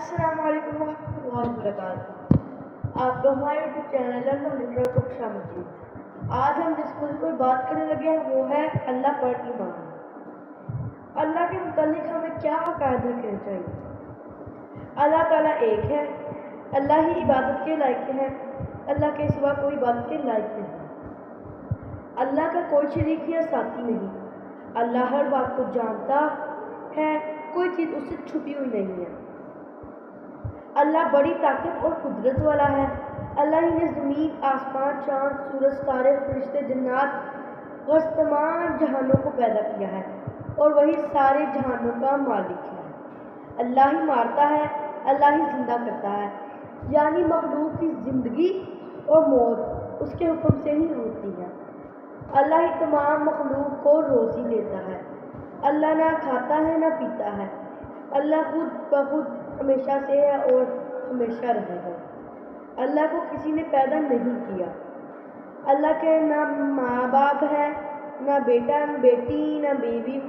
السلام علیکم ورحمۃ اللہ وبرکاتہ۔ آپ کو ہمارے یوٹیوب چینل لرنر کو خوش آمدید۔ آج ہم جس موضوع پر بات کرنے لگے ہیں وہ ہے اللہ پر ایمان۔ اللہ کے متعلق ہمیں کیا عقائد رکھنے چاہیے؟ اللہ تعالیٰ ایک ہے، اللہ ہی عبادت کے لائق ہے، اللہ کے سوا کوئی عبادت کے لائق نہیں۔ اللہ کا کوئی شریک یا ساتھی نہیں، اللہ ہر بات کو جانتا ہے، کوئی چیز اس سے چھپی ہوئی نہیں ہے۔ اللہ بڑی طاقت اور قدرت والا ہے۔ اللہ ہی نے زمین، آسمان، چاند، سورج، ستارے، فرشتے، جنات اور تمام جہانوں کو پیدا کیا ہے اور وہی سارے جہانوں کا مالک ہے۔ اللہ ہی مارتا ہے، اللہ ہی زندہ کرتا ہے، یعنی مخلوق کی زندگی اور موت اس کے حکم سے ہی ہوتی ہے۔ اللہ ہی تمام مخلوق کو روزی دیتا ہے۔ اللہ نہ کھاتا ہے نہ پیتا ہے۔ اللہ خود بخود ہمیشہ سے ہے اور ہمیشہ رہے گا۔ اللہ کو کسی نے پیدا نہیں کیا۔ اللہ کے نہ ماں باپ ہے، نہ بیٹا، نہ بیٹی، نہ بیوی،